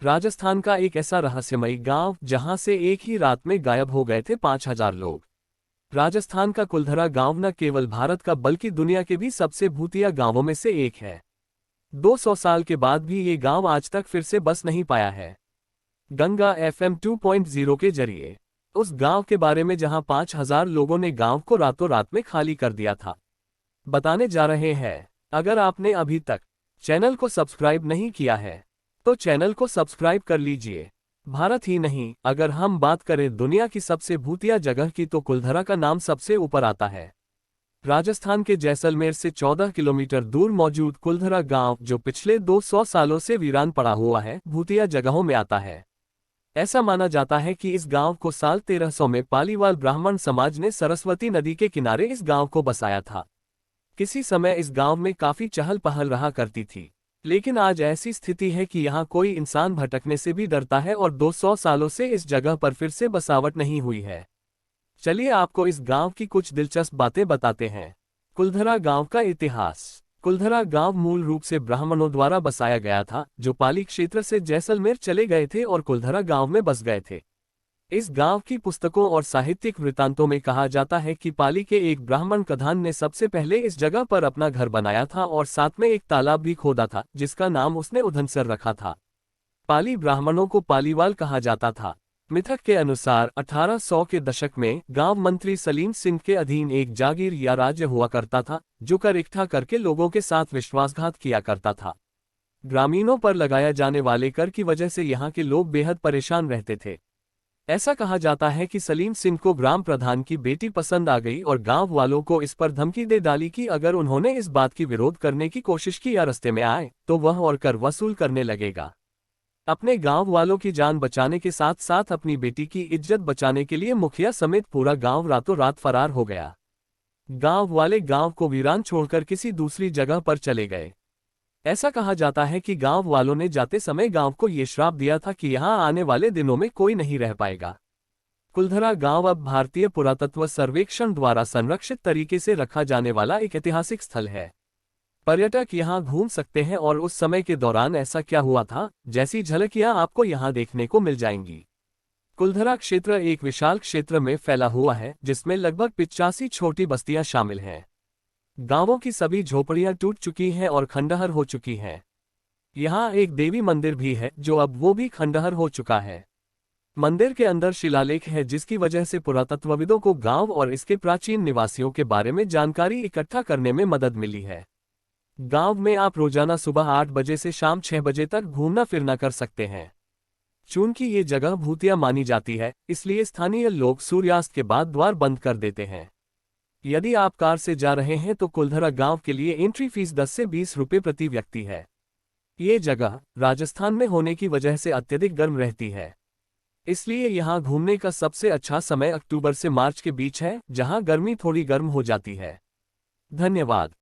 राजस्थान का एक ऐसा रहस्यमयी गांव जहां से एक ही रात में गायब हो गए थे 5,000 लोग। राजस्थान का कुलधरा गांव न केवल भारत का बल्कि दुनिया के भी सबसे भूतिया गांवों में से एक है। 200 साल के बाद भी ये गांव आज तक फिर से बस नहीं पाया है। गंगा FM 2.0 के जरिए उस गांव के बारे में जहां 5,000 लोगों ने गांव को रातों रात में खाली कर दिया था, बताने जा रहे हैं। अगर आपने अभी तक चैनल को सब्सक्राइब नहीं किया है तो चैनल को सब्सक्राइब कर लीजिए। भारत ही नहीं, अगर हम बात करें दुनिया की सबसे भूतिया जगह की तो कुलधरा का नाम सबसे ऊपर आता है। राजस्थान के जैसलमेर से 14 किलोमीटर दूर मौजूद कुलधरा गांव, जो पिछले 200 सालों से वीरान पड़ा हुआ है, भूतिया जगहों में आता है। ऐसा माना जाता है कि इस गांव को साल 1300 में पालीवाल ब्राह्मण समाज ने सरस्वती नदी के किनारे इस गांव को बसाया था। किसी समय इस गांव में काफी चहल पहल रहा करती थी, लेकिन आज ऐसी स्थिति है कि यहाँ कोई इंसान भटकने से भी डरता है और 200 सालों से इस जगह पर फिर से बसावट नहीं हुई है। चलिए आपको इस गांव की कुछ दिलचस्प बातें बताते हैं। कुलधरा गांव का इतिहास। कुलधरा गांव मूल रूप से ब्राह्मणों द्वारा बसाया गया था, जो पाली क्षेत्र से जैसलमेर चले गए थे और कुलधरा गांव में बस गए थे। इस गांव की पुस्तकों और साहित्यिक वृत्तांतों में कहा जाता है कि पाली के एक ब्राह्मण कधान ने सबसे पहले इस जगह पर अपना घर बनाया था और साथ में एक तालाब भी खोदा था, जिसका नाम उसने उधनसर रखा था। पाली ब्राह्मणों को पालीवाल कहा जाता था। मिथक के अनुसार 1800 के दशक में गांव मंत्री सलीम सिंह के अधीन एक जागीर या राज्य हुआ करता था, जो कर इकट्ठा करके लोगों के साथ विश्वासघात किया करता था। ग्रामीणों पर लगाया जाने वाले कर की वजह से यहाँ के लोग बेहद परेशान रहते थे। ऐसा कहा जाता है कि सलीम सिंह को ग्राम प्रधान की बेटी पसंद आ गई और गांव वालों को इस पर धमकी दे डाली कि अगर उन्होंने इस बात की विरोध करने की कोशिश की या रास्ते में आए तो वह और कर वसूल करने लगेगा। अपने गांव वालों की जान बचाने के साथ साथ अपनी बेटी की इज्जत बचाने के लिए मुखिया समेत पूरा गांव रातों रात फरार हो गया। गांव वाले गांव को वीरान छोड़कर किसी दूसरी जगह पर चले गए। ऐसा कहा जाता है कि गांव वालों ने जाते समय गांव को ये श्राप दिया था कि यहां आने वाले दिनों में कोई नहीं रह पाएगा। कुलधरा गांव अब भारतीय पुरातत्व सर्वेक्षण द्वारा संरक्षित तरीके से रखा जाने वाला एक ऐतिहासिक स्थल है। पर्यटक यहां घूम सकते हैं और उस समय के दौरान ऐसा क्या हुआ था, जैसी झलकियां आपको यहां देखने को मिल जाएंगी। कुलधरा क्षेत्र एक विशाल क्षेत्र में फैला हुआ है, जिसमें लगभग 85 छोटी बस्तियां शामिल हैं। गांवों की सभी झोपड़ियां टूट चुकी हैं और खंडहर हो चुकी हैं। यहाँ एक देवी मंदिर भी है, जो अब वो भी खंडहर हो चुका है। मंदिर के अंदर शिलालेख है, जिसकी वजह से पुरातत्वविदों को गांव और इसके प्राचीन निवासियों के बारे में जानकारी इकट्ठा करने में मदद मिली है। गांव में आप रोजाना सुबह 8 बजे से शाम 6 बजे तक घूमना फिरना कर सकते हैं। चूंकि ये जगह भूतिया मानी जाती है, इसलिए स्थानीय लोग सूर्यास्त के बाद द्वार बंद कर देते हैं। यदि आप कार से जा रहे हैं तो कुलधरा गांव के लिए एंट्री फीस 10 से 20 रुपये प्रति व्यक्ति है। ये जगह राजस्थान में होने की वजह से अत्यधिक गर्म रहती है, इसलिए यहाँ घूमने का सबसे अच्छा समय अक्टूबर से मार्च के बीच है, जहाँ गर्मी थोड़ी गर्म हो जाती है। धन्यवाद।